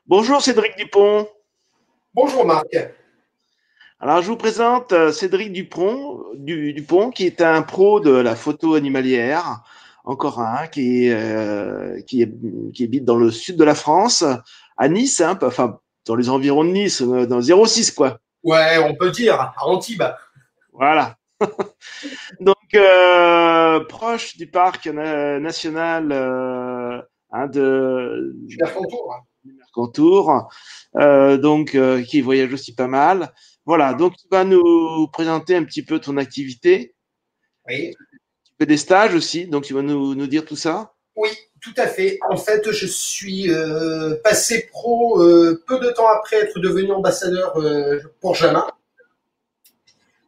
Bonjour Cédric Dupont. Bonjour Marc. Alors je vous présente Cédric Dupont, qui est un pro de la photo animalière, encore un, qui habite dans le sud de la France, à Nice, hein, enfin dans les environs de Nice, dans 06 quoi. Ouais, on peut dire, à Antibes. Voilà. Donc proche du parc national hein, Je suis à ton tour. du Mercantour, qui voyage aussi pas mal. Voilà, donc tu vas nous présenter un petit peu ton activité. Oui. Tu fais des stages aussi, donc tu vas nous dire tout ça. Oui, tout à fait. En fait, je suis passé pro peu de temps après être devenu ambassadeur pour Jama.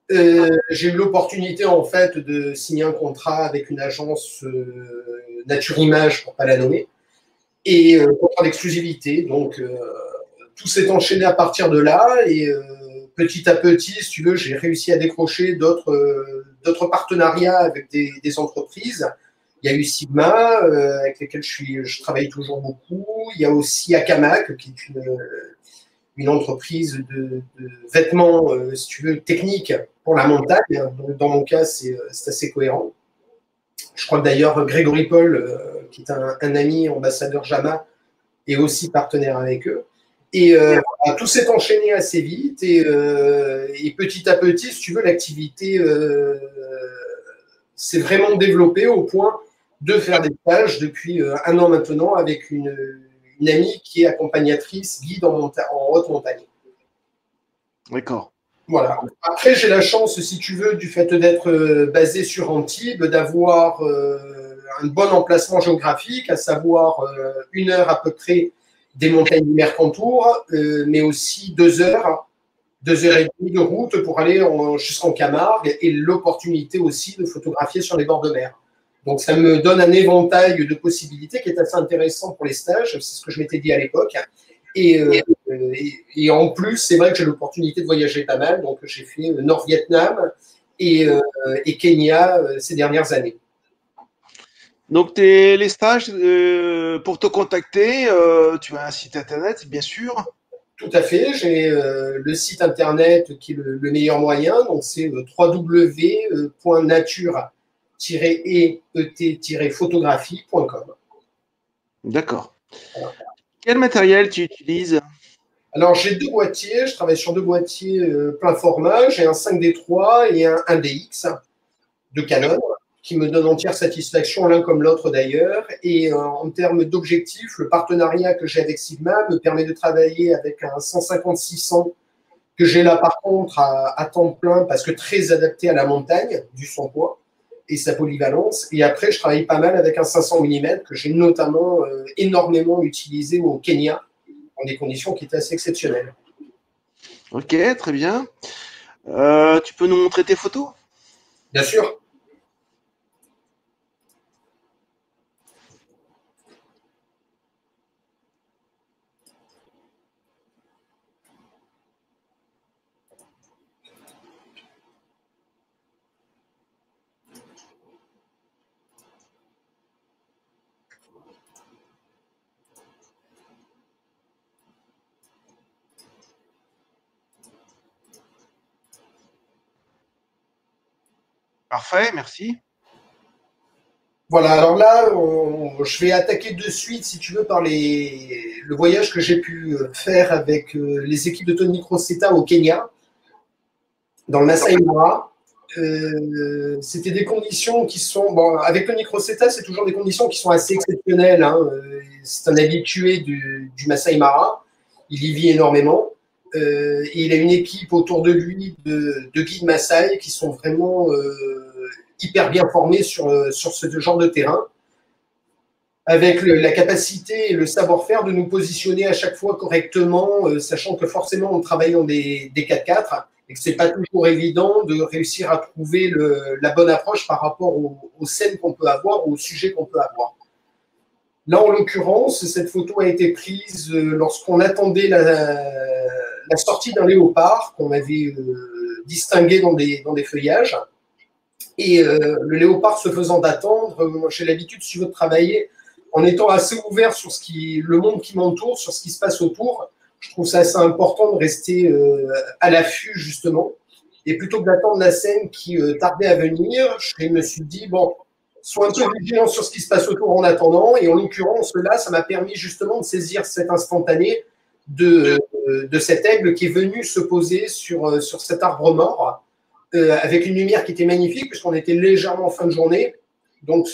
J'ai eu l'opportunité en fait de signer un contrat avec une agence Nature Image pour pas la nommer et contrat d'exclusivité. Donc tout s'est enchaîné à partir de là et petit à petit, si tu veux, j'ai réussi à décrocher d'autres partenariats avec des entreprises. Il y a eu Sigma, avec lesquels je travaille toujours beaucoup. Il y a aussi Akamac, qui est une entreprise de vêtements, si tu veux, techniques pour la montagne. Donc, dans mon cas, c'est assez cohérent. Je crois que d'ailleurs, Grégory Paul, qui est un ami ambassadeur JAMA, est aussi partenaire avec eux. Et tout s'est enchaîné assez vite et petit à petit, si tu veux, l'activité s'est vraiment développée au point de faire des stages depuis un an maintenant avec une amie qui est accompagnatrice guide en haute montagne. D'accord. Voilà. Après, j'ai la chance, si tu veux, du fait d'être basé sur Antibes, d'avoir un bon emplacement géographique, à savoir 1 heure à peu près des montagnes du Mercantour, mais aussi 2 heures, 2 heures et demie de route pour aller jusqu'en Camargue et l'opportunité aussi de photographier sur les bords de mer. Donc, ça me donne un éventail de possibilités qui est assez intéressant pour les stages. C'est ce que je m'étais dit à l'époque. Et en plus, c'est vrai que j'ai l'opportunité de voyager pas mal. Donc, j'ai fait Nord-Vietnam et Kenya ces dernières années. Donc les stages, pour te contacter, tu as un site internet, bien sûr. Tout à fait. J'ai le site internet qui est le meilleur moyen. Donc, c'est www.nature-et-photographie.com. D'accord. Quel matériel tu utilises? Alors, j'ai 2 boîtiers. Je travaille sur 2 boîtiers plein format. J'ai un 5D3 et un DX de Canon qui me donnent entière satisfaction l'un comme l'autre d'ailleurs. Et en termes d'objectifs, le partenariat que j'ai avec Sigma me permet de travailler avec un 150-600 que j'ai là par contre à temps plein parce que très adapté à la montagne, du son poids et sa polyvalence. Et après, je travaille pas mal avec un 500 mm que j'ai notamment énormément utilisé au Kenya dans des conditions qui étaient assez exceptionnelles. Ok, très bien. Tu peux nous montrer tes photos? Bien sûr. Parfait, merci. Voilà, alors là, je vais attaquer de suite, si tu veux, par le voyage que j'ai pu faire avec les équipes de Tony Crocetta au Kenya, dans le Masai Mara. C'était des conditions qui sont. Bon, avec Tony Crocetta, c'est toujours des conditions qui sont assez exceptionnelles. Hein. C'est un habitué du Masai Mara. Il y vit énormément. Et il a une équipe autour de lui de guides Maasai qui sont vraiment hyper bien formés sur ce genre de terrain, avec la capacité et le savoir-faire de nous positionner à chaque fois correctement, sachant que forcément on travaille dans des 4x4 et que c'est pas toujours évident de réussir à trouver la bonne approche par rapport aux scènes qu'on peut avoir ou aux sujets qu'on peut avoir. Là, en l'occurrence, cette photo a été prise lorsqu'on attendait la sortie d'un léopard qu'on avait distingué dans des feuillages. Et le léopard se faisant attendre, moi j'ai l'habitude, si tu veux, de travailler en étant assez ouvert sur le monde qui m'entoure, sur ce qui se passe autour. Je trouve ça assez important de rester à l'affût, justement. Et plutôt que d'attendre la scène qui tardait à venir, je me suis dit, bon, sois un peu vigilant sur ce qui se passe autour en attendant. Et en l'occurrence, là, ça m'a permis justement de saisir cet instantané de cet aigle qui est venu se poser sur cet arbre mort, avec une lumière qui était magnifique, puisqu'on était légèrement en fin de journée. Donc,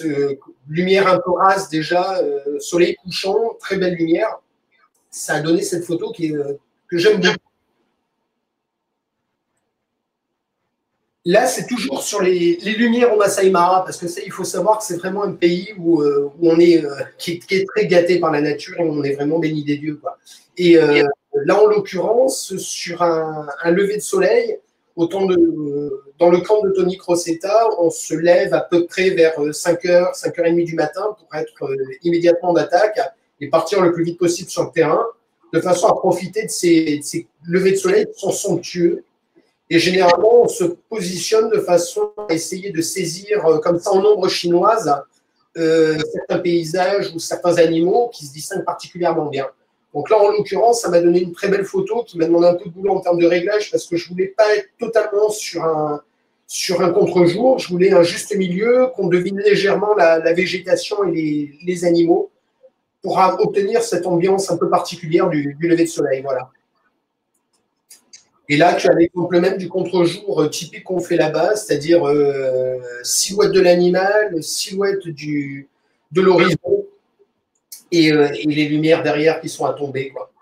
lumière un peu rase déjà, soleil couchant, très belle lumière. Ça a donné cette photo que j'aime beaucoup. Là, c'est toujours sur les lumières au Masai Mara, parce que ça, il faut savoir que c'est vraiment un pays où on est, qui est très gâté par la nature et où on est vraiment béni des dieux, quoi. Et là, en l'occurrence, sur un lever de soleil, dans le camp de Tony Crocetta, on se lève à peu près vers 5h, 5h30 du matin pour être immédiatement en attaque et partir le plus vite possible sur le terrain, de façon à profiter de ces levers de soleil qui sont somptueux. Et généralement, on se positionne de façon à essayer de saisir, comme ça en ombre chinoise, certains paysages ou certains animaux qui se distinguent particulièrement bien. Donc là, en l'occurrence, ça m'a donné une très belle photo qui m'a demandé un peu de boulot en termes de réglage parce que je ne voulais pas être totalement sur un contre-jour. Je voulais un juste milieu, qu'on devine légèrement la végétation et les animaux pour obtenir cette ambiance un peu particulière du lever de soleil. Voilà. Et là, tu as l'exemple même du contre-jour typique qu'on fait là-bas, c'est-à-dire silhouette de l'animal, silhouette de l'horizon et les lumières derrière qui sont à tomber, quoi.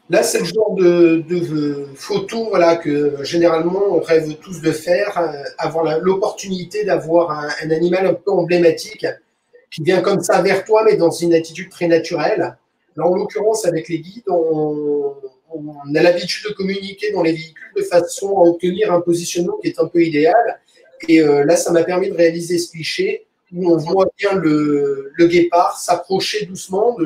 Là, c'est le genre de photo, voilà, que généralement on rêve tous de faire, avoir l'opportunité d'avoir un animal un peu emblématique qui vient comme ça vers toi, mais dans une attitude très naturelle. Là, en l'occurrence, avec les guides, on a l'habitude de communiquer dans les véhicules de façon à obtenir un positionnement qui est un peu idéal. Et là, ça m'a permis de réaliser ce cliché où on voit bien le guépard s'approcher doucement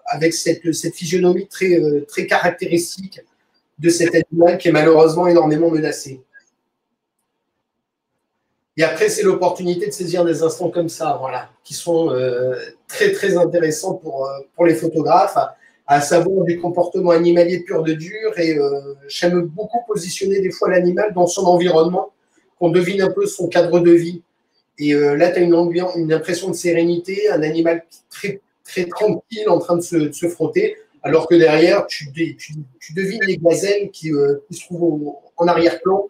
avec cette physionomie très caractéristique de cet animal qui est malheureusement énormément menacé. Et après, c'est l'opportunité de saisir des instants comme ça, voilà, qui sont très, très intéressants pour les photographes, à savoir du comportement animalier pur de dur. Et j'aime beaucoup positionner des fois l'animal dans son environnement, qu'on devine un peu son cadre de vie. Et là, tu as une impression de sérénité, un animal très, très tranquille en train de se frotter, alors que derrière, tu devines les gazelles qui se trouvent en arrière-plan,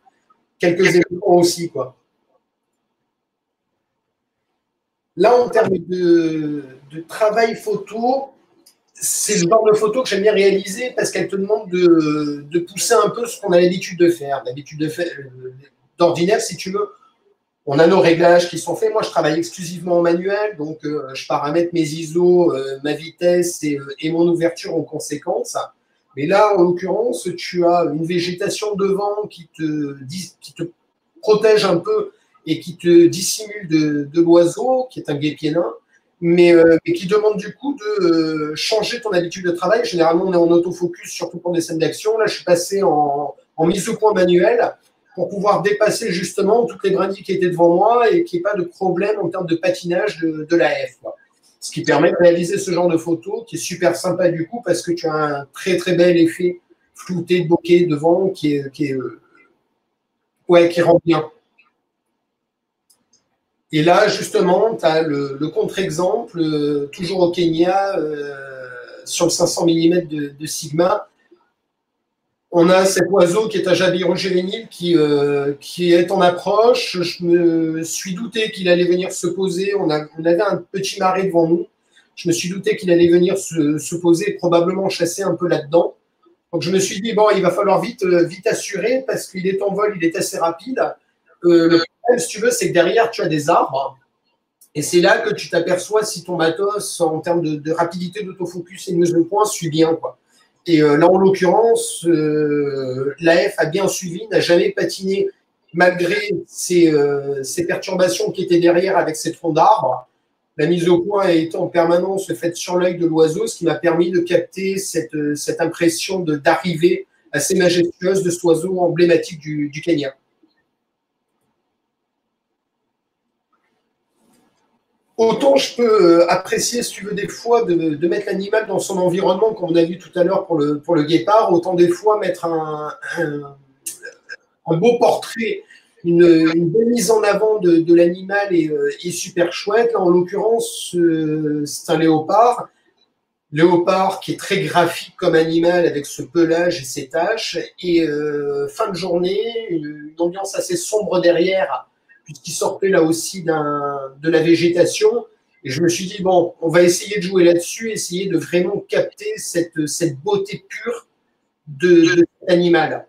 quelques éléments aussi, quoi. Là, en termes de travail photo, c'est le genre de photo que j'aime bien réaliser parce qu'elle te demande de pousser un peu ce qu'on a l'habitude de faire. D'ordinaire, si tu veux, on a nos réglages qui sont faits. Moi, je travaille exclusivement en manuel, donc je paramètre mes ISO, ma vitesse et mon ouverture en conséquence. Mais là, en l'occurrence, tu as une végétation devant qui te protège un peu et qui te dissimule de l'oiseau, qui est un guêpier nain, mais qui demande du coup de changer ton habitude de travail. Généralement, on est en autofocus, surtout pour des scènes d'action. Là, je suis passé en mise au point manuelle pour pouvoir dépasser justement toutes les brindilles qui étaient devant moi et qu'il n'y ait pas de problème en termes de patinage de la F, quoi. Ce qui permet de réaliser ce genre de photo qui est super sympa du coup parce que tu as un très très bel effet flouté de bokeh devant qui rend bien. Et là, justement, tu as le contre-exemple, toujours au Kenya, sur le 500 mm de Sigma. On a cet oiseau qui est un jabiron juvénile qui est en approche. Je me suis douté qu'il allait venir se poser. On avait un petit marais devant nous. Je me suis douté qu'il allait venir se poser, probablement chasser un peu là-dedans. Donc je me suis dit, bon, il va falloir vite assurer parce qu'il est en vol, il est assez rapide. Le problème, si tu veux, c'est que derrière, tu as des arbres. Et c'est là que tu t'aperçois si ton matos, en termes de rapidité d'autofocus et de mise au point, suit bien, quoi. Et là, en l'occurrence, l'AF a bien suivi, n'a jamais patiné malgré ces perturbations qui étaient derrière avec ces troncs d'arbres. La mise au point a été en permanence faite sur l'œil de l'oiseau, ce qui m'a permis de capter cette impression d'arrivée assez majestueuse de cet oiseau emblématique du Kenya. autant je peux apprécier, si tu veux, des fois de mettre l'animal dans son environnement, comme on a vu tout à l'heure pour le guépard, autant des fois mettre un beau portrait, une belle mise en avant de l'animal est super chouette. Là, en l'occurrence, c'est un léopard. Léopard qui est très graphique comme animal avec ce pelage et ses taches. Et fin de journée, une ambiance assez sombre derrière, puisqu'il sortait là aussi de la végétation. Et je me suis dit, bon, on va essayer de jouer là-dessus, essayer de vraiment capter cette beauté pure de cet animal.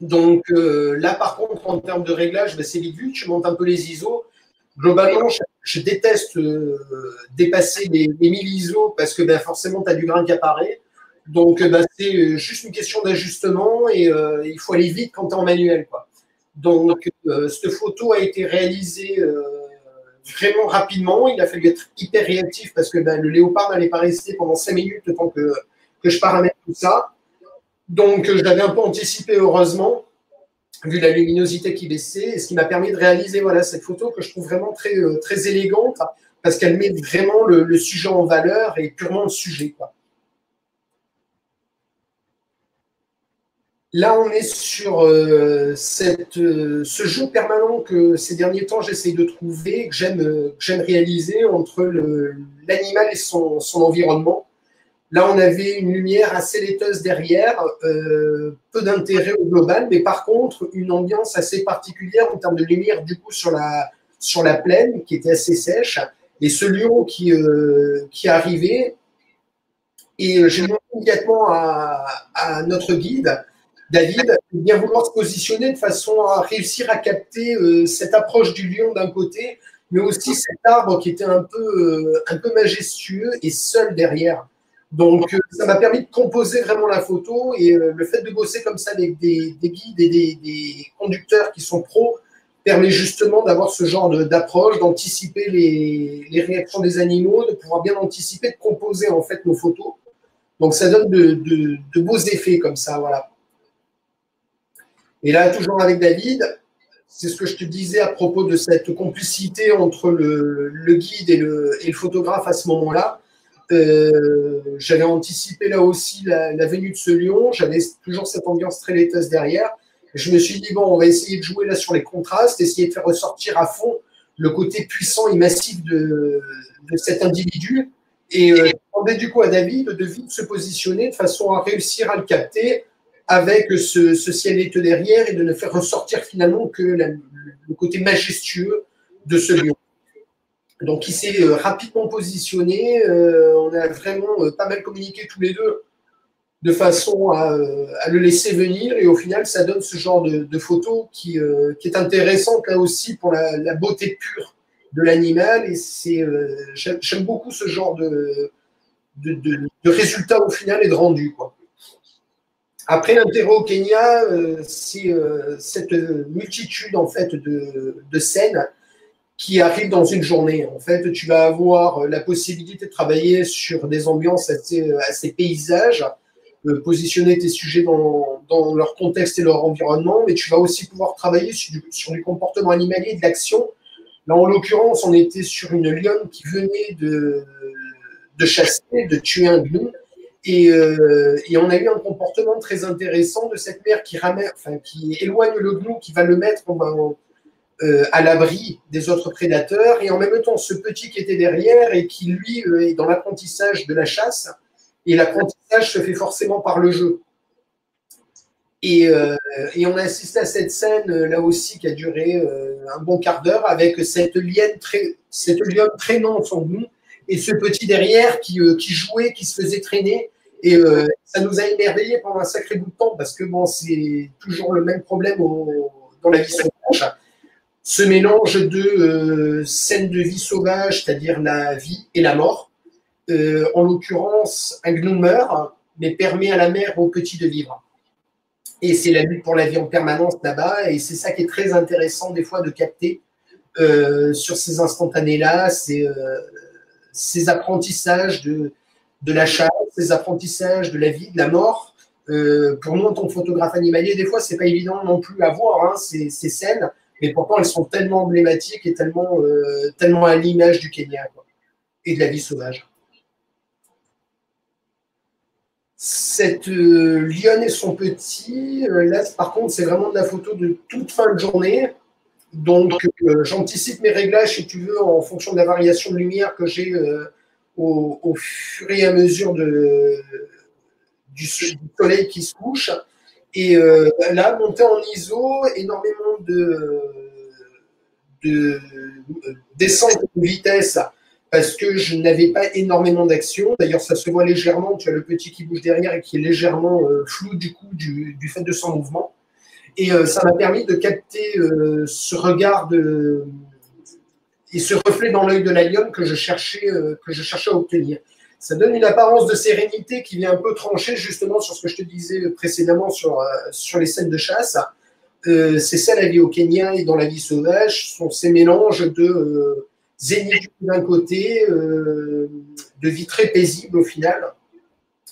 Donc là, par contre, en termes de réglage, ben, c'est vite vu, tu montes un peu les ISO. Globalement, je déteste dépasser les 1000 ISO parce que ben, forcément, tu as du grain qui apparaît. Donc, ben, c'est juste une question d'ajustement et il faut aller vite quand tu es en manuel, quoi. Donc, cette photo a été réalisée vraiment rapidement. Il a fallu être hyper réactif parce que ben, le léopard n'allait pas rester pendant 5 minutes le temps que je paramètre tout ça. Donc, je l'avais un peu anticipé, heureusement, vu la luminosité qui baissait, et ce qui m'a permis de réaliser voilà, cette photo que je trouve vraiment très, très élégante, parce qu'elle met vraiment le sujet en valeur et purement le sujet, quoi. Là, on est sur ce jeu permanent que ces derniers temps, j'essaye de trouver, que j'aime réaliser entre l'animal et son environnement. Là, on avait une lumière assez laiteuse derrière, peu d'intérêt au global, mais par contre, une ambiance assez particulière en termes de lumière, du coup, sur la plaine, qui était assez sèche. Et ce lion qui arrivait, et j'ai demandé immédiatement à notre guide, David, de bien vouloir se positionner de façon à réussir à capter cette approche du lion d'un côté, mais aussi cet arbre qui était un peu majestueux et seul derrière. Donc, ça m'a permis de composer vraiment la photo et le fait de bosser comme ça avec des guides et des conducteurs qui sont pros permet justement d'avoir ce genre d'approche, d'anticiper les réactions des animaux, de pouvoir bien anticiper, de composer en fait nos photos. Donc, ça donne de beaux effets comme ça, voilà. Et là, toujours avec David, c'est ce que je te disais à propos de cette complicité entre le guide et le photographe à ce moment-là. J'avais anticipé là aussi la venue de ce lion, j'avais toujours cette ambiance très laiteuse derrière. Je me suis dit, bon, on va essayer de jouer là sur les contrastes, essayer de faire ressortir à fond le côté puissant et massif de cet individu. Et je demandais du coup à David de vite se positionner de façon à réussir à le capter avec ce ciel laiteux derrière et de ne faire ressortir finalement que le côté majestueux de ce lion. Donc, il s'est rapidement positionné. On a vraiment pas mal communiqué tous les deux de façon à le laisser venir. Et au final, ça donne ce genre de photo qui est intéressante là aussi pour la beauté pure de l'animal. Et j'aime beaucoup ce genre de résultat au final et de rendu, quoi. Après, l'intérêt au Kenya, c'est cette multitude en fait de scènes qui arrivent dans une journée. En fait, tu vas avoir la possibilité de travailler sur des ambiances assez paysages, positionner tes sujets dans leur contexte et leur environnement, mais tu vas aussi pouvoir travailler sur du comportement animalier et de l'action. Là, en l'occurrence, on était sur une lionne qui venait de chasser, de tuer un gnou. Et on a eu un comportement très intéressant de cette mère qui éloigne le gnou, qui va le mettre à l'abri des autres prédateurs, et en même temps ce petit qui était derrière et qui lui est dans l'apprentissage de la chasse, et l'apprentissage se fait forcément par le jeu. Et on a assisté à cette scène là aussi qui a duré un bon quart d'heure avec cette lionne traînant son gnou et ce petit derrière qui jouait, qui se faisait traîner. Et ça nous a émerveillés pendant un sacré bout de temps parce que bon, c'est toujours le même problème dans la vie sauvage. Ce mélange de scènes de vie sauvage, c'est-à-dire la vie et la mort. En l'occurrence, un gnou meurt, mais permet à la mère au petit de vivre. Et c'est la lutte pour la vie en permanence là-bas. Et c'est ça qui est très intéressant des fois de capter sur ces instantanés-là, ces apprentissages de la chasse, ces apprentissages de la vie, de la mort. Pour nous, en tant que photographe animalier, des fois, c'est pas évident non plus à voir ces scènes mais pourtant elles sont tellement emblématiques et tellement à l'image du Kenya, quoi, et de la vie sauvage. Cette lionne et son petit, là par contre c'est vraiment de la photo de toute fin de journée. Donc, j'anticipe mes réglages, si tu veux, en fonction de la variation de lumière que j'ai au fur et à mesure du soleil qui se couche. Et là, monter en ISO, énormément de descente de vitesse parce que je n'avais pas énormément d'action. D'ailleurs, ça se voit légèrement. Tu as le petit qui bouge derrière et qui est légèrement flou du coup du fait de son mouvement. Et ça m'a permis de capter ce regard et ce reflet dans l'œil de la lionne que je cherchais à obtenir. Ça donne une apparence de sérénité qui vient un peu trancher justement sur ce que je te disais précédemment sur les scènes de chasse. C'est ça la vie au Kenya et dans la vie sauvage, sont ces mélanges de zénitude d'un côté, de vie très paisible au final,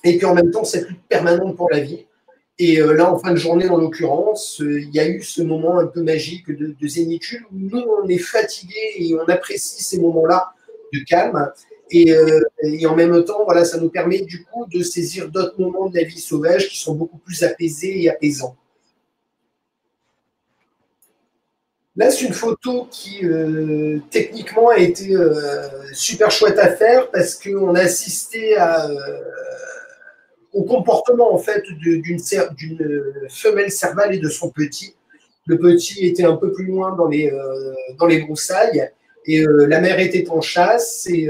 et puis en même temps cette lutte permanente pour la vie. Et là, en fin de journée, en l'occurrence, il y a eu ce moment un peu magique de zénitude où nous, on est fatigué et on apprécie ces moments-là de calme. Et en même temps, voilà, ça nous permet du coup de saisir d'autres moments de la vie sauvage qui sont beaucoup plus apaisés et apaisants. Là, c'est une photo qui, techniquement, a été super chouette à faire parce qu'on a assisté au comportement en fait d'une femelle servale et de son petit. Le petit était un peu plus loin dans les broussailles et la mère était en chasse. Et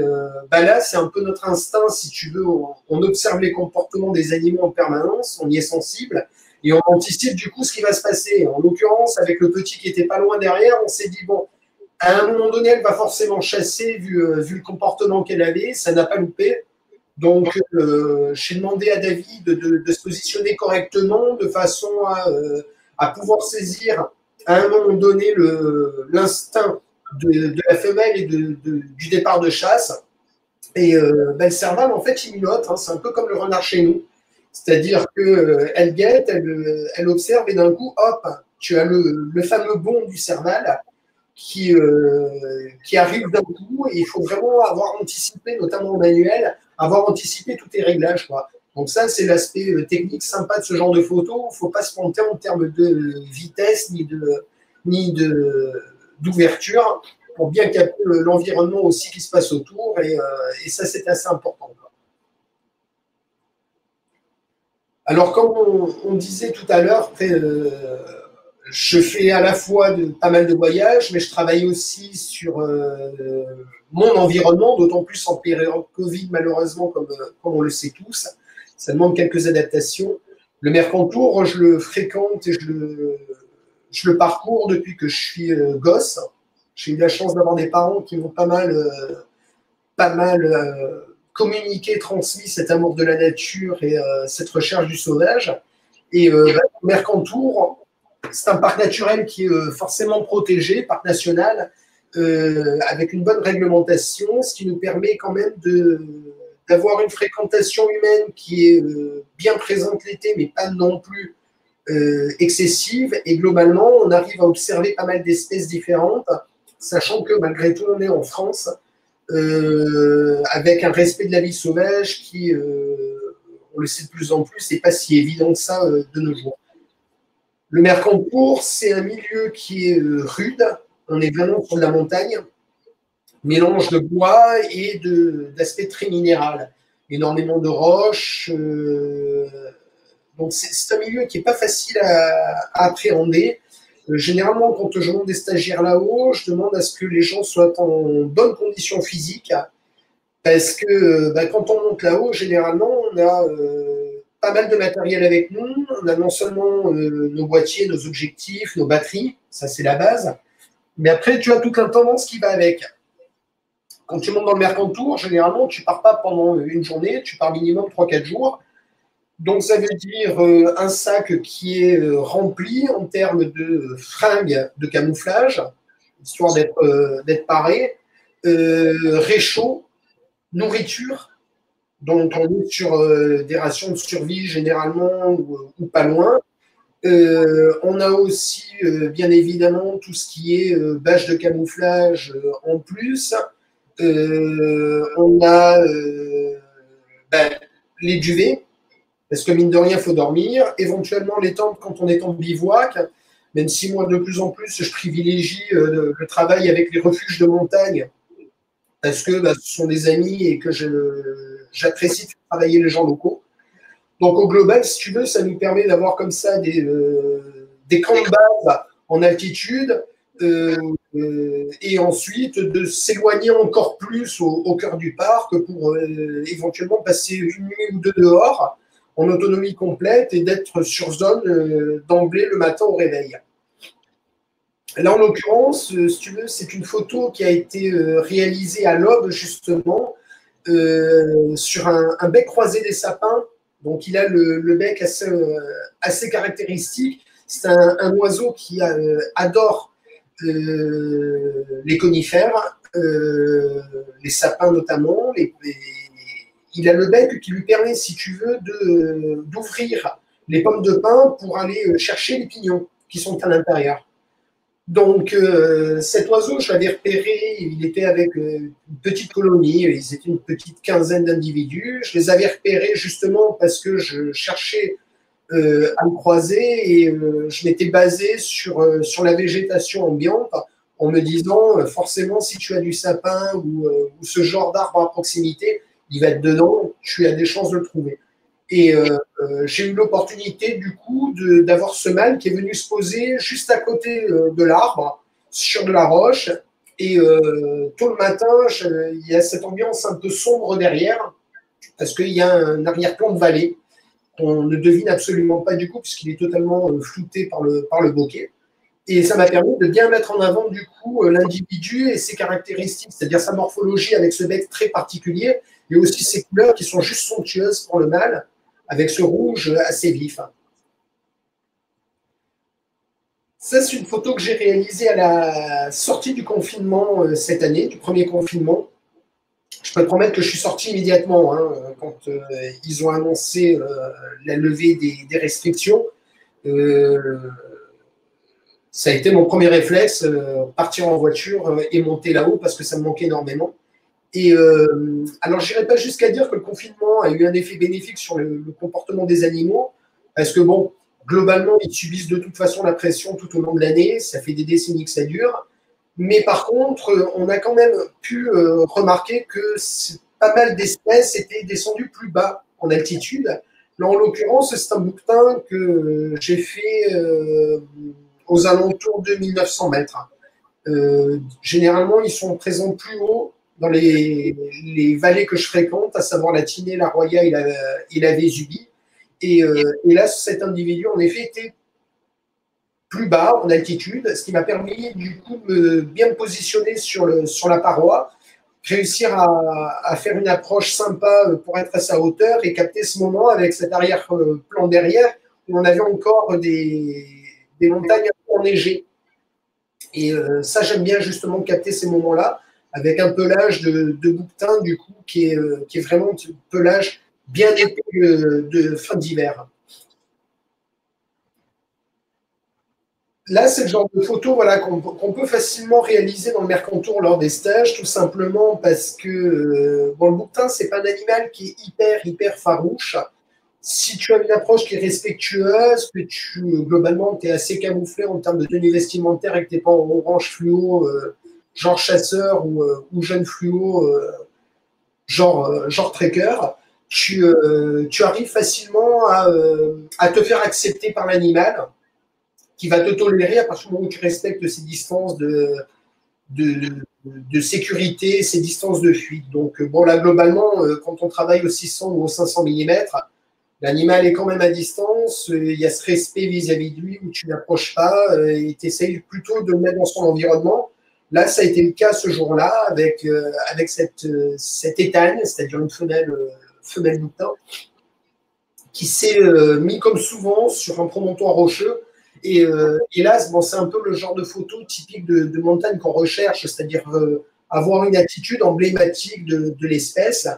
là, c'est un peu notre instinct, si tu veux. On observe les comportements des animaux en permanence, on y est sensible et on anticipe du coup ce qui va se passer. En l'occurrence, avec le petit qui était pas loin derrière, on s'est dit bon, à un moment donné, elle va forcément chasser vu le comportement qu'elle avait. Ça n'a pas loupé. Donc, j'ai demandé à David de se positionner correctement de façon à pouvoir saisir à un moment donné l'instinct de la femelle et du départ de chasse. Et le serval, en fait, il minote. Hein, c'est un peu comme le renard chez nous. C'est-à-dire qu'elle guette, elle observe et d'un coup, hop, tu as le fameux bond du serval qui arrive d'un coup et il faut vraiment avoir anticipé, notamment au manuel, avoir anticipé tous tes réglages, quoi. Donc ça, c'est l'aspect technique sympa de ce genre de photo. Il ne faut pas se monter en termes de vitesse ni d'ouverture pour bien capter l'environnement aussi qui se passe autour et ça, c'est assez important, quoi. Alors, comme on disait tout à l'heure, je fais à la fois pas mal de voyages, mais je travaille aussi sur mon environnement, d'autant plus en période Covid, malheureusement, comme on le sait tous. Ça demande quelques adaptations. Le Mercantour, je le fréquente et je le parcours depuis que je suis gosse. J'ai eu la chance d'avoir des parents qui m'ont pas mal communiqué, transmis cet amour de la nature et cette recherche du sauvage. Et le Mercantour, c'est un parc naturel qui est forcément protégé, parc national, avec une bonne réglementation, ce qui nous permet quand même d'avoir une fréquentation humaine qui est bien présente l'été, mais pas non plus excessive. Et globalement, on arrive à observer pas mal d'espèces différentes, sachant que malgré tout, on est en France, avec un respect de la vie sauvage qui, on le sait de plus en plus, n'est pas si évident que ça de nos jours. Le Mercantour, c'est un milieu qui est rude. On est vraiment sur de la montagne, mélange de bois et d'aspect très minéral. Énormément de roches. Donc, c'est un milieu qui n'est pas facile à appréhender. Généralement, quand je monte des stagiaires là-haut, je demande à ce que les gens soient en bonne condition physique. Parce que quand on monte là-haut, généralement, on a pas mal de matériel avec nous. On a non seulement nos boîtiers, nos objectifs, nos batteries, ça c'est la base, mais après tu as toute l'intendance qui va avec. Quand tu montes dans le Mercantour, généralement tu pars pas pendant une journée, tu pars minimum 3-4 jours. Donc ça veut dire un sac qui est rempli en termes de fringues de camouflage, histoire d'être paré, réchaud, nourriture. Donc, on est sur des rations de survie généralement ou pas loin. On a aussi, bien évidemment, tout ce qui est bâche de camouflage en plus. On a ben, les duvets, parce que mine de rien, il faut dormir. Éventuellement, les tentes quand on est en bivouac, même si moi, de plus en plus, je privilégie le travail avec les refuges de montagne, parce que ce sont des amis et que j'apprécie de travailler les gens locaux. Donc au global, si tu veux, ça nous permet d'avoir comme ça des camps de base en altitude et ensuite de s'éloigner encore plus au cœur du parc pour éventuellement passer une nuit ou deux dehors en autonomie complète et d'être sur zone d'emblée le matin au réveil. Là, en l'occurrence, si tu veux, c'est une photo qui a été réalisée à l'aube, justement, sur un bec croisé des sapins. Donc, il a le bec assez caractéristique. C'est un oiseau qui adore les conifères, les sapins notamment. Il a le bec qui lui permet, si tu veux, d'ouvrir les pommes de pin pour aller chercher les pignons qui sont à l'intérieur. Donc, cet oiseau, je l'avais repéré, il était avec une petite colonie, ils étaient une petite quinzaine d'individus. Je les avais repérés justement parce que je cherchais à me croiser et je m'étais basé sur la végétation ambiante en me disant, forcément, si tu as du sapin ou ce genre d'arbre à proximité, il va être dedans, tu as des chances de le trouver. Et j'ai eu l'opportunité, du coup, d'avoir ce mâle qui est venu se poser juste à côté de l'arbre, sur de la roche. Et tôt le matin, il y a cette ambiance un peu sombre derrière, parce qu'il y a un arrière-plan de vallée qu'on ne devine absolument pas du coup, puisqu'il est totalement flouté par le bokeh. Et ça m'a permis de bien mettre en avant, du coup, l'individu et ses caractéristiques, c'est-à-dire sa morphologie avec ce bec très particulier, et aussi ses couleurs qui sont juste somptueuses pour le mâle, avec ce rouge assez vif. Ça, c'est une photo que j'ai réalisée à la sortie du confinement cette année, du premier confinement. Je peux te promettre que je suis sorti immédiatement hein, quand ils ont annoncé la levée des restrictions. Ça a été mon premier réflexe, partir en voiture et monter là-haut parce que ça me manquait énormément. Et alors, je n'irai pas jusqu'à dire que le confinement a eu un effet bénéfique sur le comportement des animaux, parce que, bon, globalement, ils subissent de toute façon la pression tout au long de l'année, ça fait des décennies que ça dure. Mais par contre, on a quand même pu remarquer que pas mal d'espèces étaient descendues plus bas en altitude. Là, en l'occurrence, c'est un bouquetin que j'ai fait aux alentours de 1900 mètres. Généralement, ils sont présents plus haut dans les vallées que je fréquente, à savoir la Tinée, la Roya et la Vésubie. Et là, cet individu, en effet, était plus bas en altitude, ce qui m'a permis, du coup, de bien me positionner sur la paroi, réussir à faire une approche sympa pour être à sa hauteur et capter ce moment avec cet arrière-plan derrière, où on avait encore des montagnes un peu enneigées. Et ça, j'aime bien justement capter ces moments-là avec un pelage de bouquetin, du coup, qui est vraiment un pelage bien épais de fin d'hiver. Là, c'est le genre de photo voilà, qu'on peut facilement réaliser dans le Mercantour lors des stages, tout simplement parce que bon, le bouquetin, c'est pas un animal qui est hyper farouche. Si tu as une approche qui est respectueuse, que globalement, tu es assez camouflé en termes de tenue vestimentaire et que tu n'es pas en orange fluo, genre chasseur ou jeune fluo, genre trekker, tu arrives facilement à te faire accepter par l'animal qui va te tolérer à partir du moment où tu respectes ces distances de sécurité, ces distances de fuite. Donc, bon, là, globalement, quand on travaille au 600 ou au 500 mm, l'animal est quand même à distance, il y a ce respect vis-à-vis de lui où tu n'approches pas et tu essayes plutôt de le mettre dans son environnement. Là, ça a été le cas ce jour-là avec cette étagne, c'est-à-dire une femelle bouquetin, qui s'est mis comme souvent sur un promontoire rocheux. Et hélas, bon, c'est un peu le genre de photo typique de montagne qu'on recherche, c'est-à-dire avoir une attitude emblématique de l'espèce.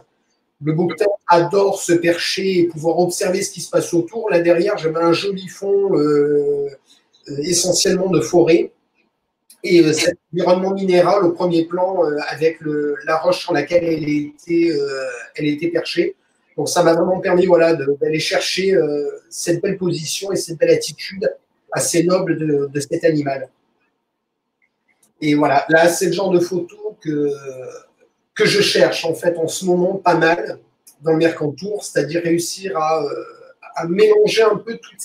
Le bouquetin adore se percher et pouvoir observer ce qui se passe autour. Là derrière, j'avais un joli fond essentiellement de forêt. Et cet environnement minéral au premier plan avec la roche sur laquelle elle était perchée. Donc ça m'a vraiment permis voilà, d'aller chercher cette belle position et cette belle attitude assez noble de cet animal. Et voilà, là c'est le genre de photo que je cherche en fait en ce moment pas mal dans le Mercantour, c'est-à-dire réussir à mélanger un peu toutes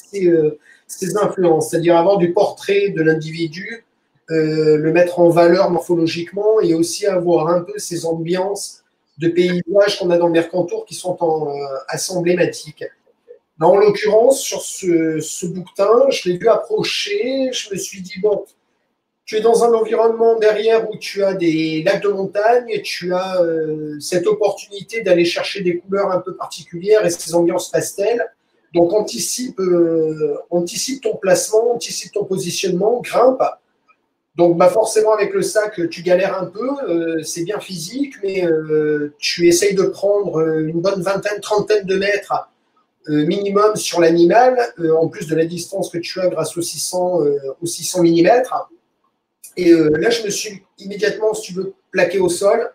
ces influences, c'est-à-dire avoir du portrait de l'individu, le mettre en valeur morphologiquement et aussi avoir un peu ces ambiances de paysages qu'on a dans le Mercantour qui sont assez emblématiques. Là, en l'occurrence, sur ce bouquetin, je l'ai vu approcher, je me suis dit, bon, tu es dans un environnement derrière où tu as des lacs de montagne, tu as cette opportunité d'aller chercher des couleurs un peu particulières et ces ambiances pastel. Donc, anticipe ton placement, anticipe ton positionnement, grimpe. Donc, bah forcément, avec le sac, tu galères un peu, c'est bien physique, mais tu essayes de prendre une bonne vingtaine, trentaine de mètres minimum sur l'animal, en plus de la distance que tu as grâce aux 600 mm. Et là, je me suis immédiatement, si tu veux, plaqué au sol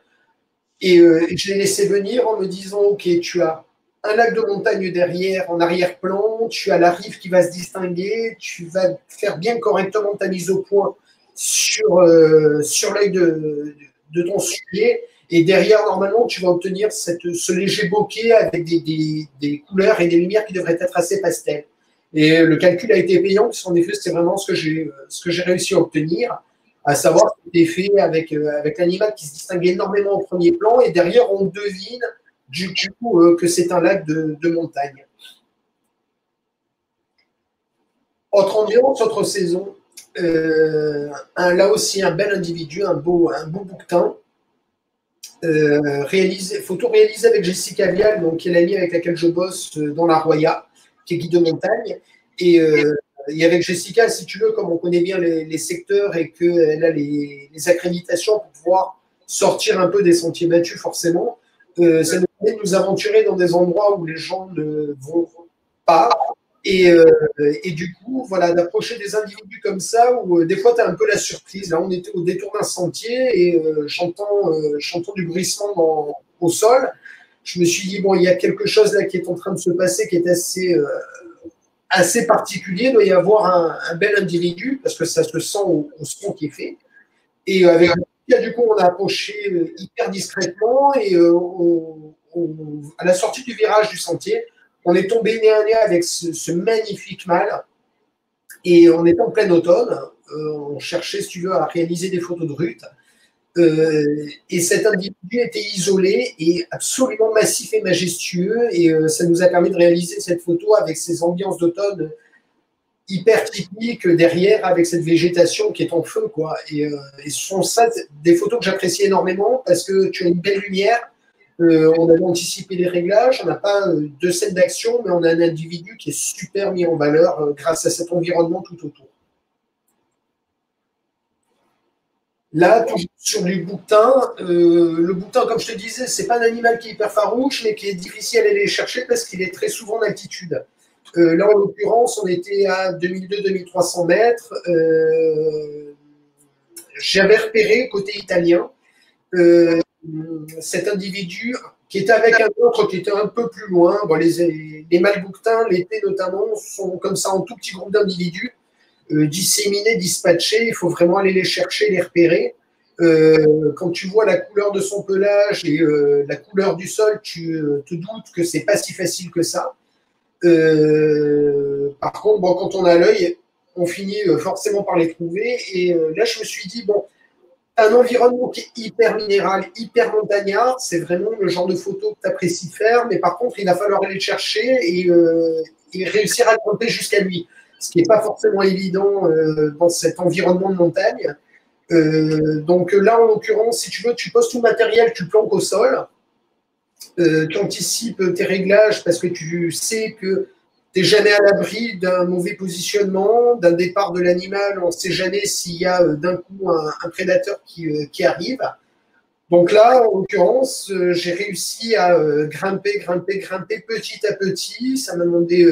et je l'ai laissé venir en me disant, OK, tu as un lac de montagne derrière, en arrière-plan, tu as la rive qui va se distinguer, tu vas faire bien correctement ta mise au point sur l'œil de ton sujet. Et derrière, normalement, tu vas obtenir ce léger bokeh avec des couleurs et des lumières qui devraient être assez pastel. Et le calcul a été payant, parce qu'en effet, c'est vraiment ce que j'ai réussi à obtenir, à savoir que c'était fait avec l'animal qui se distingue énormément au premier plan, et derrière, on devine du coup que c'est un lac de montagne. Autre ambiance, autre saison, là aussi un bel individu, un beau bouquetin, photo réalisée avec Jessica Vial, donc, qui est l'amie avec laquelle je bosse dans la Roya, qui est guide de montagne. Et avec Jessica, si tu veux, comme on connaît bien les secteurs et qu'elle a les accréditations pour pouvoir sortir un peu des sentiers battus, forcément, ça nous permet de nous aventurer dans des endroits où les gens ne vont pas. Et du coup, voilà, d'approcher des individus comme ça, où des fois, tu as un peu la surprise. Là, on était au détour d'un sentier et j'entends du bruissement au sol. Je me suis dit, bon, il y a quelque chose là qui est en train de se passer qui est assez particulier. Il doit y avoir un bel individu, parce que ça se sent au son qui est fait. Et avec du coup, on a approché hyper discrètement et à la sortie du virage du sentier, on est tombé nez à nez avec ce magnifique mâle et on était en plein automne. On cherchait, si tu veux, à réaliser des photos de rut. Et cet individu était isolé et absolument massif et majestueux. Et ça nous a permis de réaliser cette photo avec ces ambiances d'automne hyper typiques derrière, avec cette végétation qui est en feu, quoi. Et ce sont ça des photos que j'apprécie énormément parce que tu as une belle lumière. On avait anticipé les réglages, on n'a pas de scène d'action, mais on a un individu qui est super mis en valeur grâce à cet environnement tout autour. Là, toujours sur du bouquetin, le bouquetin, comme je te disais, c'est pas un animal qui est hyper farouche, mais qui est difficile à aller chercher parce qu'il est très souvent en altitude. Là, en l'occurrence, on était à 2200-2300 mètres. J'avais repéré, côté italien, cet individu qui était avec un autre qui était un peu plus loin. Bon, les mâles bouquetins, l'été notamment, sont comme ça en tout petits groupes d'individus, disséminés, dispatchés. Il faut vraiment aller les chercher, les repérer. Quand tu vois la couleur de son pelage et la couleur du sol, tu te doutes que c'est pas si facile que ça. Par contre, bon, quand on a l'œil, on finit forcément par les trouver. Et là, je me suis dit, bon, un environnement qui est hyper minéral, hyper montagnard, c'est vraiment le genre de photo que tu apprécies faire, mais par contre, il va falloir aller le chercher et réussir à le monter jusqu'à lui, ce qui n'est pas forcément évident dans cet environnement de montagne. Donc là, en l'occurrence, si tu veux, tu poses tout le matériel, tu planques au sol, tu anticipes tes réglages parce que tu sais que tu n'es jamais à l'abri d'un mauvais positionnement, d'un départ de l'animal. On ne sait jamais s'il y a d'un coup un prédateur qui arrive. Donc là, en l'occurrence, j'ai réussi à grimper petit à petit. Ça m'a demandé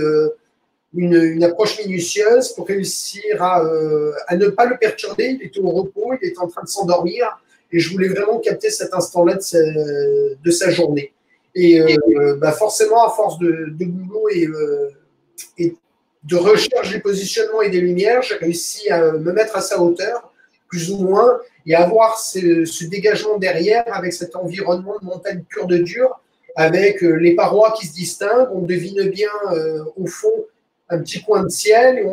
une approche minutieuse pour réussir à ne pas le perturber. Il était au repos, il était en train de s'endormir et je voulais vraiment capter cet instant-là de sa journée. Et forcément, à force de boulot et de recherche des positionnements et des lumières, j'ai réussi à me mettre à sa hauteur, plus ou moins, et avoir ce dégagement derrière avec cet environnement de montagne pure de dur, avec les parois qui se distinguent. On devine bien au fond un petit coin de ciel et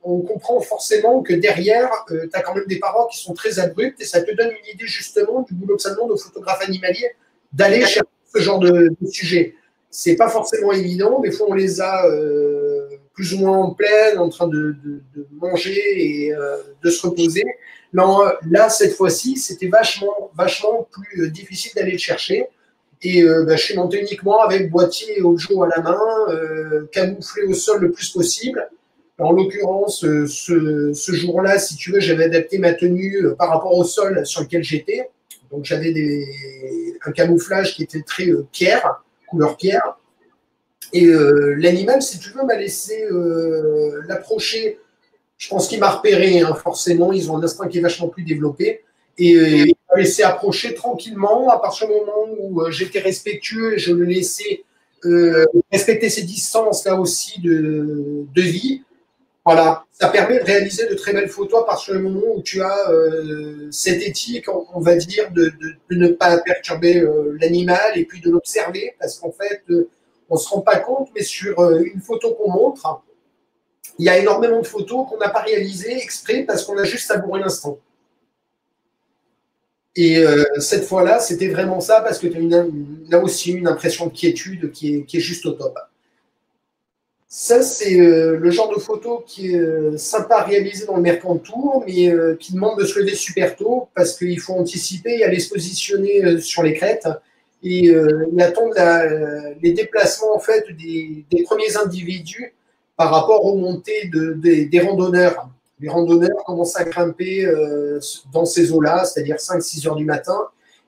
on comprend forcément que derrière, tu as quand même des parois qui sont très abruptes et ça te donne une idée justement du boulot que ça demande aux photographes animaliers d'aller chercher ce genre de sujet. C'est pas forcément évident, des fois on les a plus ou moins en pleine, en train de manger et de se reposer. Non, là, cette fois-ci, c'était vachement plus difficile d'aller le chercher. Et je suis monté uniquement avec boîtier et objo à la main, camouflé au sol le plus possible. En l'occurrence, ce jour-là, si tu veux, j'avais adapté ma tenue par rapport au sol sur lequel j'étais. Donc j'avais un camouflage qui était très pierre, couleur pierre. Et l'animal, si tu veux, m'a laissé l'approcher. Je pense qu'il m'a repéré, hein, forcément. Ils ont un instinct qui est vachement plus développé. Et il m'a laissé approcher tranquillement à partir du moment où j'étais respectueux et je le laissais respecter ses distances là aussi de vie. Voilà, ça permet de réaliser de très belles photos à partir du moment où tu as cette éthique, on va dire, de ne pas perturber l'animal et puis de l'observer parce qu'en fait, on ne se rend pas compte, mais sur une photo qu'on montre, il y a énormément de photos qu'on n'a pas réalisées exprès parce qu'on a juste savouré l'instant. Et cette fois-là, c'était vraiment ça parce que tu as là aussi une impression de quiétude qui est juste au top. Ça, c'est le genre de photo qui est sympa à réaliser dans le Mercantour, mais qui demande de se lever super tôt parce qu'il faut anticiper et aller se positionner sur les crêtes et attendre les déplacements en fait des premiers individus par rapport aux montées des randonneurs. Les randonneurs commencent à grimper dans ces eaux-là, c'est-à-dire 5-6 heures du matin.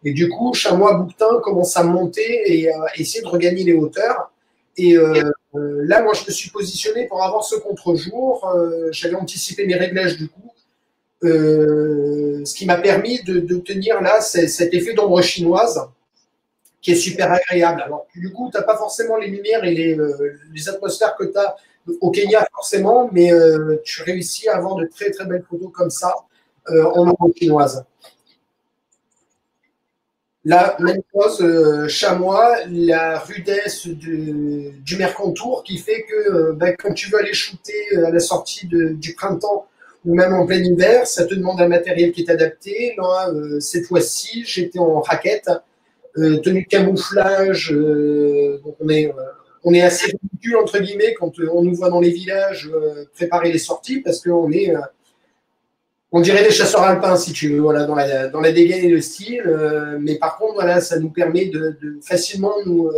Et du coup, chamois, bouquetin commencent à monter et à essayer de regagner les hauteurs. Et là, moi, je me suis positionné pour avoir ce contre-jour. J'avais anticipé mes réglages du coup. Ce qui m'a permis d'obtenir là cet effet d'ombre chinoise qui est super agréable. Alors, du coup, tu n'as pas forcément les lumières et les atmosphères que tu as au Kenya forcément, mais tu réussis à avoir de très très belles photos comme ça en ombre chinoise. La même chose, chamois, la rudesse du Mercantour qui fait que quand tu veux aller shooter à la sortie du printemps ou même en plein hiver, ça te demande un matériel qui est adapté. Là, cette fois-ci, j'étais en raquette, tenue de camouflage. Donc on est assez ridicule, entre guillemets, quand on nous voit dans les villages préparer les sorties parce qu'on est... on dirait des chasseurs alpins, si tu veux, voilà, dans la dégaine et le style. Mais par contre, voilà, ça nous permet de facilement nous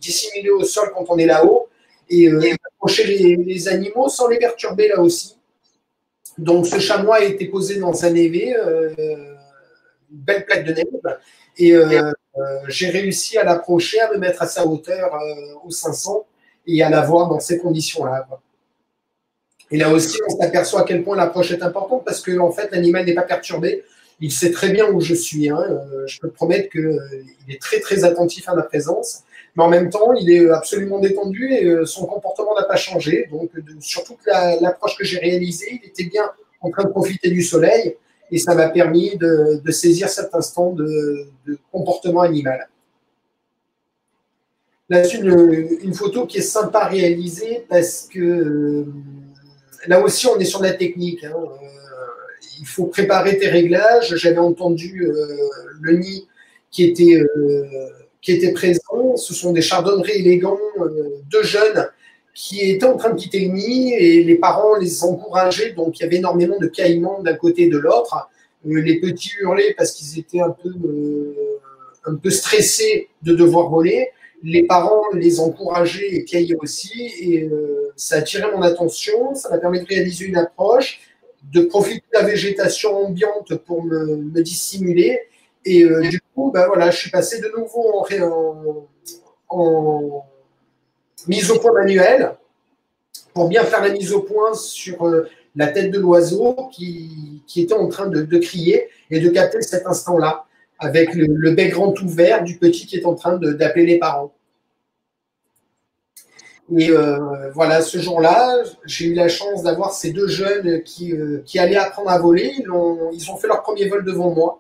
dissimuler au sol quand on est là-haut et approcher les animaux sans les perturber là aussi. Donc, ce chamois a été posé dans un évé, une belle plaque de neige. Et j'ai réussi à l'approcher, à me mettre à sa hauteur aux 500 et à la voir dans ces conditions-là. Et là aussi, on s'aperçoit à quel point l'approche est importante parce que en fait, l'animal n'est pas perturbé. Il sait très bien où je suis. Hein. Je peux te promettre qu'il est très, très attentif à ma présence. Mais en même temps, il est absolument détendu et son comportement n'a pas changé. Donc, sur toute l'approche que j'ai réalisée, il était bien en train de profiter du soleil et ça m'a permis de saisir cet instant de comportement animal. Là, c'est une photo qui est sympa à réaliser parce que là aussi, on est sur la technique. Hein. Il faut préparer tes réglages. J'avais entendu le nid qui était présent. Ce sont des chardonnerets élégants, deux jeunes qui étaient en train de quitter le nid et les parents les encourageaient. Donc, il y avait énormément de caillements d'un côté et de l'autre. Les petits hurlaient parce qu'ils étaient un peu stressés de devoir voler. Les parents les encourageaient et piaillaient aussi. Et ça a attiré mon attention. Ça m'a permis de réaliser une approche, de profiter de la végétation ambiante pour me dissimuler Et du coup, ben voilà, je suis passé de nouveau en mise au point manuelle pour bien faire la mise au point sur la tête de l'oiseau qui était en train de crier et de capter cet instant-là, avec le bec grand ouvert du petit qui est en train d'appeler les parents. Et voilà, ce jour-là, j'ai eu la chance d'avoir ces deux jeunes qui allaient apprendre à voler. Ils ont fait leur premier vol devant moi.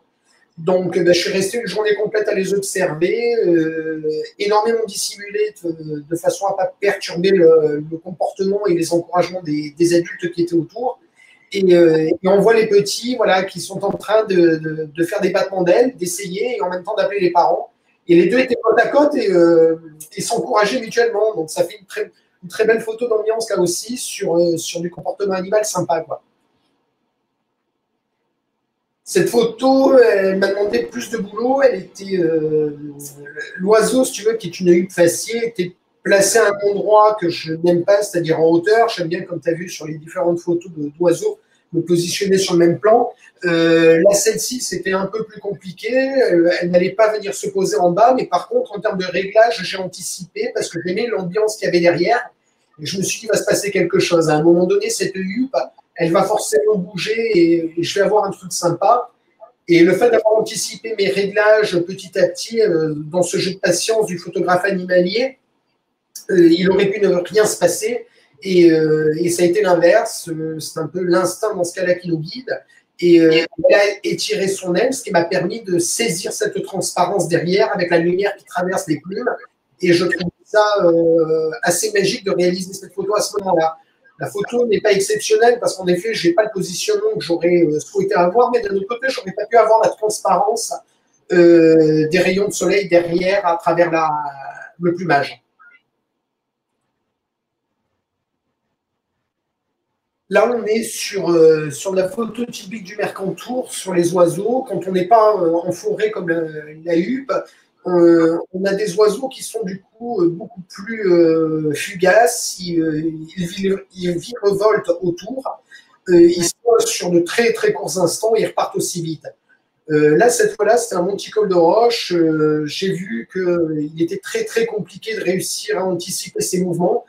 Donc, ben, je suis resté une journée complète à les observer, énormément dissimulé de façon à ne pas perturber le comportement et les encouragements des adultes qui étaient autour. Et on voit les petits voilà, qui sont en train de faire des battements d'ailes, d'essayer et en même temps d'appeler les parents. Et les deux étaient côte à côte et s'encourageaient mutuellement. Donc, ça fait une très belle photo d'ambiance là aussi sur du comportement animal sympa, quoi. Cette photo, elle m'a demandé plus de boulot. Elle était l'oiseau, si tu veux, qui est une huppe faciée, était placé à un endroit que je n'aime pas, c'est-à-dire en hauteur. J'aime bien, comme tu as vu sur les différentes photos d'oiseaux, me positionner sur le même plan. Là, celle-ci, c'était un peu plus compliqué. Elle n'allait pas venir se poser en bas, mais par contre, en termes de réglage, j'ai anticipé parce que j'aimais l'ambiance qu'il y avait derrière. Et je me suis dit, il va se passer quelque chose. À un moment donné, cette huppe, elle va forcément bouger et je vais avoir un truc sympa. Et le fait d'avoir anticipé mes réglages petit à petit dans ce jeu de patience du photographe animalier, il aurait pu ne rien se passer. Et ça a été l'inverse. C'est un peu l'instinct dans ce cas-là qui nous guide. Et elle a étiré son aile, ce qui m'a permis de saisir cette transparence derrière avec la lumière qui traverse les plumes. Et je trouve ça assez magique de réaliser cette photo à ce moment-là. La photo n'est pas exceptionnelle parce qu'en effet, je n'ai pas le positionnement que j'aurais souhaité avoir, mais d'un autre côté, je n'aurais pas pu avoir la transparence des rayons de soleil derrière à travers le plumage. Là, on est sur la photo typique du Mercantour, sur les oiseaux. Quand on n'est pas en forêt comme la huppe, on a des oiseaux qui sont du coup beaucoup plus fugaces. Ils virevoltent autour. Ils se posent sur de très très courts instants et ils repartent aussi vite. Là, cette fois-là, c'était un monticole de roche. J'ai vu qu'il était très très compliqué de réussir à anticiper ses mouvements.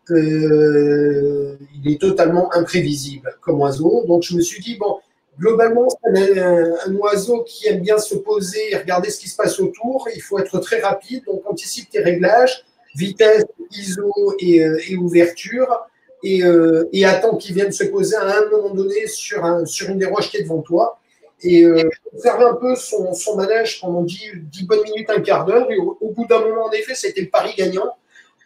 Il est totalement imprévisible comme oiseau. Donc, je me suis dit, bon, globalement, c'est un oiseau qui aime bien se poser et regarder ce qui se passe autour. Il faut être très rapide, donc anticipe tes réglages, vitesse, ISO et ouverture, et attends qu'il vienne se poser à un moment donné sur une des roches qui est devant toi. Et observe un peu son manège pendant 10 bonnes minutes, un quart d'heure. Et au bout d'un moment, en effet, c'était le pari gagnant.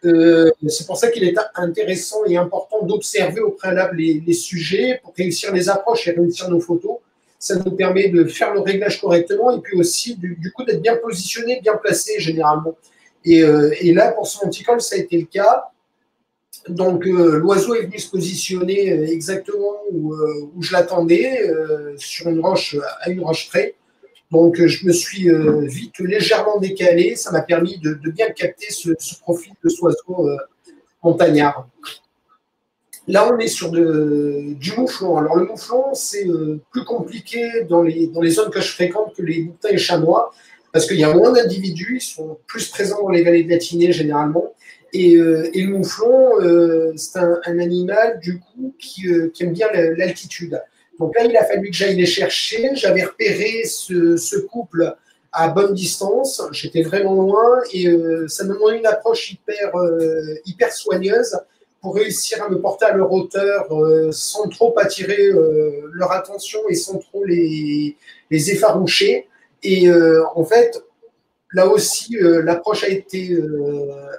C'est pour ça qu'il est intéressant et important d'observer au préalable les sujets pour réussir les approches et réussir nos photos. Ça nous permet de faire le réglage correctement et puis aussi du coup d'être bien positionné, bien placé généralement. Et là, pour ce monticole, ça a été le cas. Donc l'oiseau est venu se positionner exactement où je l'attendais, sur une roche, à une roche près. Donc, je me suis vite légèrement décalé. Ça m'a permis de bien capter ce profil de ce oiseau montagnard. Là, on est sur du mouflon. Alors, le mouflon, c'est plus compliqué dans les zones que je fréquente que les bouquetins et chamois, parce qu'il y a moins d'individus. Ils sont plus présents dans les vallées de Latinée, généralement. Et le mouflon, c'est un animal, du coup, qui aime bien l'altitude. Donc là, il a fallu que j'aille les chercher. J'avais repéré ce couple à bonne distance. J'étais vraiment loin et ça me demandait une approche hyper soigneuse pour réussir à me porter à leur hauteur sans trop attirer leur attention et sans trop les effaroucher. Et en fait, là aussi, l'approche a été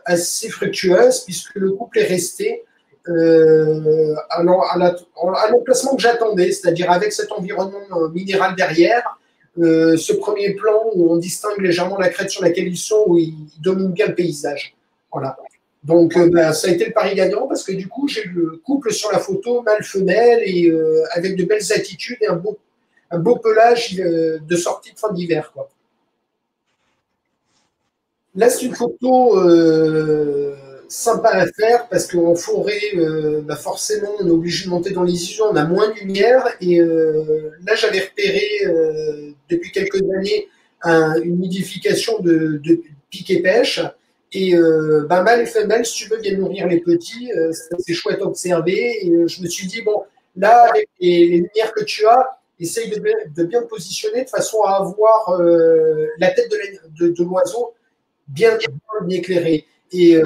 assez fructueuse puisque le couple est resté à l'emplacement que j'attendais, c'est-à-dire avec cet environnement minéral derrière, ce premier plan où on distingue légèrement la crête sur laquelle ils sont, où ils dominent bien le paysage. Voilà. Donc, ça a été le pari gagnant parce que du coup, j'ai le couple sur la photo, mâle-femelle, et avec de belles attitudes et un beau pelage de sortie de fin d'hiver, quoi. Là, c'est une photo sympa à faire parce qu'en forêt, forcément, on est obligé de monter dans les isous, on a moins de lumière. Et là, j'avais repéré depuis quelques années une nidification de pique et pêche. Et mâle et femelle, si tu veux, viennent nourrir les petits. C'est chouette à observer. Et je me suis dit, bon, là, avec les lumières que tu as, essaye de bien te positionner de façon à avoir la tête de l'oiseau bien éclairée. Et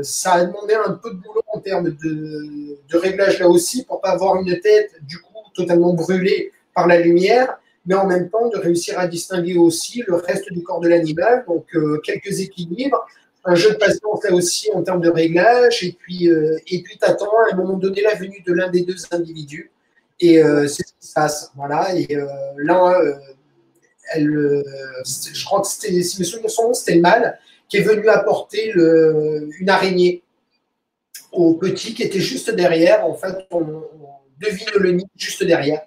ça a demandé un peu de boulot en termes de réglage là aussi pour pas avoir une tête du coup totalement brûlée par la lumière, mais en même temps de réussir à distinguer aussi le reste du corps de l'animal. Donc quelques équilibres, un jeu de patience là aussi en termes de réglage, et puis t'attends à un moment donné la venue de l'un des deux individus. Et c'est ce qui se passe. Voilà. Et là, je crois que c'était, si mes souvenirs sont bons, c'était le mâle qui est venu apporter une araignée au petit qui était juste derrière. En fait, on devine le nid juste derrière.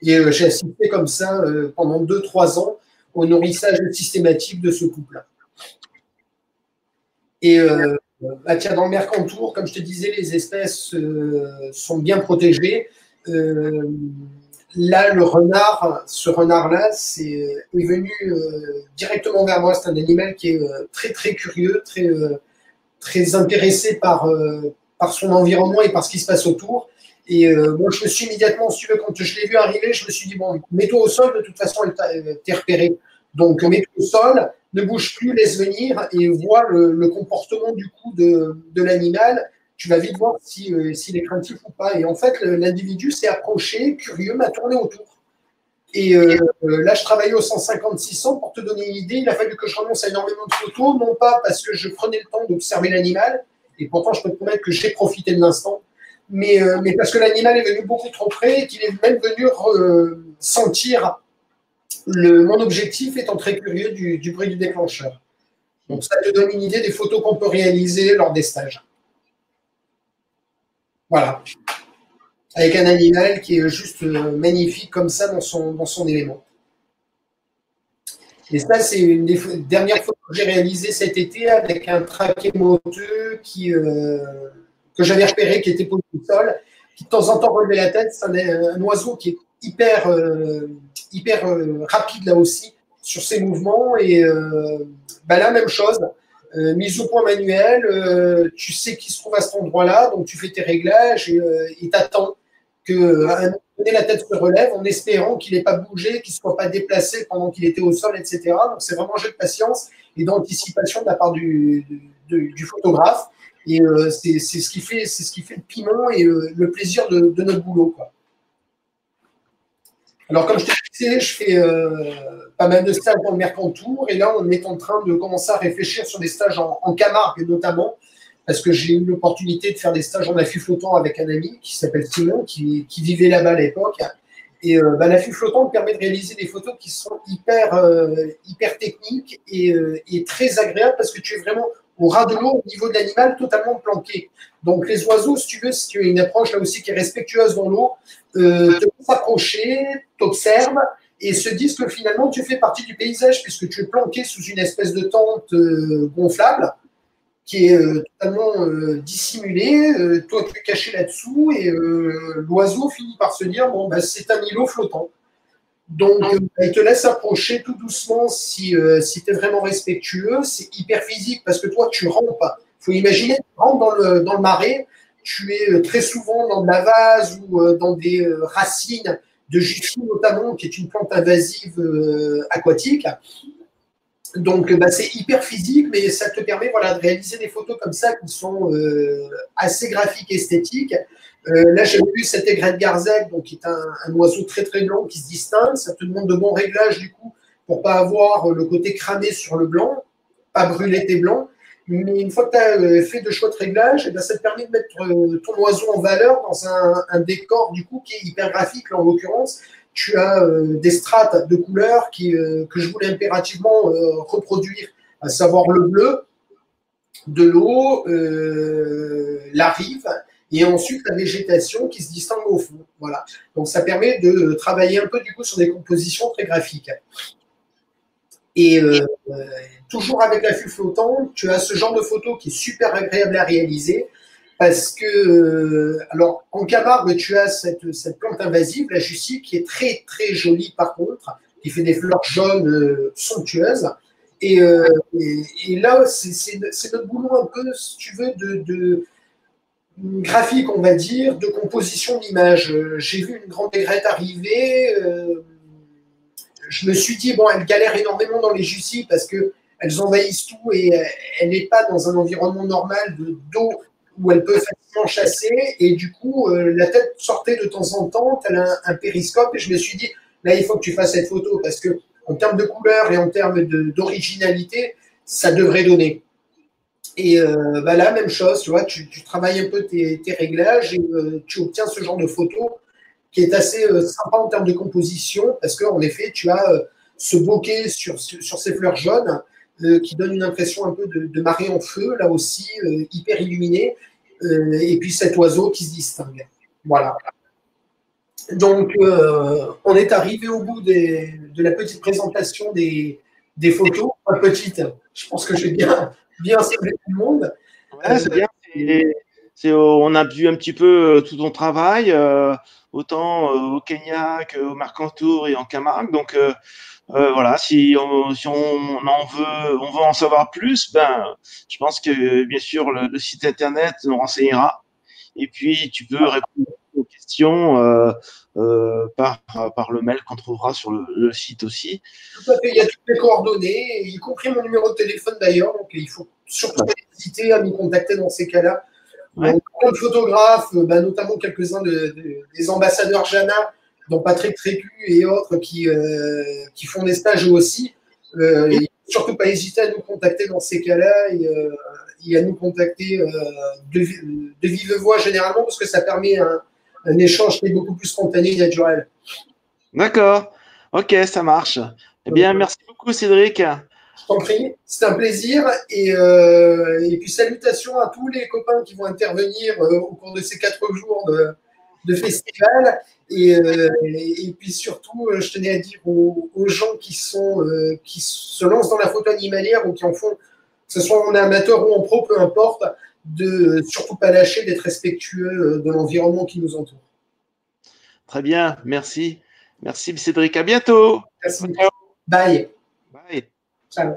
Et j'ai assisté comme ça pendant 2-3 ans au nourrissage systématique de ce couple. Et tiens, dans le Mercantour, comme je te disais, les espèces sont bien protégées. Là, le renard, ce renard-là, est venu directement vers moi. C'est un animal qui est très, très curieux, très intéressé par son environnement et par ce qui se passe autour. Et moi, je me suis immédiatement, si tu veux, quand je l'ai vu arriver, je me suis dit, bon, mets-toi au sol, de toute façon, t'es repéré. Donc, mets-toi au sol, ne bouge plus, laisse venir et vois le comportement du coup de l'animal. Tu vas vite voir s'il est craintif ou pas. Et en fait, l'individu s'est approché, curieux, m'a tourné autour. Et là, je travaillais au 150-600 pour te donner une idée. Il a fallu que je renonce à énormément de photos, non pas parce que je prenais le temps d'observer l'animal, et pourtant, je peux te promettre que j'ai profité de l'instant, mais parce que l'animal est venu beaucoup trop près et qu'il est même venu sentir mon objectif étant très curieux du bruit du déclencheur. Donc, ça te donne une idée des photos qu'on peut réaliser lors des stages. Voilà. Avec un animal qui est juste magnifique comme ça dans son élément. Et ça, c'est une des dernières photos que j'ai réalisées cet été avec un traquet moteux que j'avais repéré, qui était posé au sol, qui de temps en temps relevait la tête. C'est un oiseau qui est hyper rapide là aussi sur ses mouvements. Et là, même chose. Mise au point manuel, tu sais qui se trouve à cet endroit-là, donc tu fais tes réglages et t'attends qu'à un moment donné, la tête se relève en espérant qu'il n'ait pas bougé, qu'il ne soit pas déplacé pendant qu'il était au sol, etc. Donc, c'est vraiment un jeu de patience et d'anticipation de la part du photographe. Et c'est ce qui fait le piment et le plaisir de notre boulot, quoi. Alors, comme je te disais, je fais pas mal de stages dans le Mercantour et là, on est en train de commencer à réfléchir sur des stages en Camargue notamment, parce que j'ai eu l'opportunité de faire des stages en affût flottant avec un ami qui s'appelle Simon, qui vivait là-bas à l'époque. Et l'affût flottant permet de réaliser des photos qui sont hyper techniques et très agréables parce que tu es vraiment au ras de l'eau, au niveau de l'animal, totalement planqué. Donc les oiseaux, si tu as une approche là aussi qui est respectueuse dans l'eau, te s'approcher, t'observent et se disent que finalement tu fais partie du paysage puisque tu es planqué sous une espèce de tente gonflable qui est totalement dissimulée. Toi, tu es caché là-dessous et l'oiseau finit par se dire bon, bah, c'est un îlot flottant. Donc, il te laisse approcher tout doucement si tu es vraiment respectueux. C'est hyper physique parce que toi, tu rampes. Il faut imaginer, tu rentres dans le marais, tu es très souvent dans de la vase ou dans des racines de jutsu notamment, qui est une plante invasive aquatique. Donc, c'est hyper physique, mais ça te permet de réaliser des photos comme ça qui sont assez graphiques, esthétiques. Là, j'ai vu cet aigret de Garzel, donc, qui est un oiseau très, très blanc qui se distingue. Ça te demande de bons réglages, du coup, pour ne pas avoir le côté cramé sur le blanc, pas brûler tes blancs. Mais une fois que tu as fait de chouettes réglages, ça te permet de mettre ton oiseau en valeur dans un décor, du coup, qui est hyper graphique, là, en l'occurrence. Tu as des strates de couleurs que je voulais impérativement reproduire, à savoir le bleu de l'eau, la rive, et ensuite la végétation qui se distingue au fond. Voilà. Donc ça permet de travailler un peu du coup sur des compositions très graphiques. Et toujours avec l'affût flottant, tu as ce genre de photo qui est super agréable à réaliser. Parce que, alors, en Camargue, tu as cette plante invasive, la Jussie, qui est très, très jolie par contre, qui fait des fleurs jaunes somptueuses. Et là, c'est notre boulot un peu, si tu veux, de graphique, on va dire, de composition d'image. J'ai vu une grande aigrette arriver. Je me suis dit, bon, elle galère énormément dans les jussis parce qu'elles envahissent tout et elle n'est pas dans un environnement normal d'eau où elle peut facilement chasser. Et du coup, la tête sortait de temps en temps, tel un périscope. Et je me suis dit, là, il faut que tu fasses cette photo parce que en termes de couleur et en termes d'originalité, ça devrait donner. Et là, même chose, tu vois, tu travailles un peu tes réglages et tu obtiens ce genre de photo qui est assez sympa en termes de composition parce qu'en effet, tu as ce bokeh sur ces fleurs jaunes qui donne une impression un peu de marée en feu, là aussi, hyper illuminée, et puis cet oiseau qui se distingue. Voilà. Donc, on est arrivé au bout de la petite présentation des photos. Pas petite, je pense que j'ai bien ciblé tout le monde. Ouais, c'est bien. On a vu un petit peu tout ton travail, autant au Kenya qu'au Mercantour et en Camargue. Donc, voilà, si on on veut en savoir plus, ben, je pense que bien sûr le site internet nous renseignera. Et puis tu peux répondre aux questions par le mail qu'on trouvera sur le site aussi. Tout à fait, il y a toutes les coordonnées, y compris mon numéro de téléphone d'ailleurs, donc il faut surtout pas hésiter à me contacter dans ces cas-là. Ouais. Plein de photographes, notamment quelques-uns des ambassadeurs Jana, dont Patrick Trécu et autres qui font des stages eux aussi. Il faut surtout pas hésiter à nous contacter dans ces cas-là et à nous contacter de vive voix généralement parce que ça permet un échange qui est beaucoup plus spontané et naturel. D'accord. Ok, ça marche. Eh bien, merci beaucoup, Cédric. Je t'en prie, c'est un plaisir. Et puis salutations à tous les copains qui vont intervenir au cours de ces 4 jours de festival. Et puis surtout, je tenais à dire aux gens qui se lancent dans la photo animalière ou qui en font, que ce soit en amateur ou en pro, peu importe, de surtout pas lâcher, d'être respectueux de l'environnement qui nous entoure. Très bien, merci. Merci, Cédric. À bientôt. Merci. Bye. Bye. Ciao.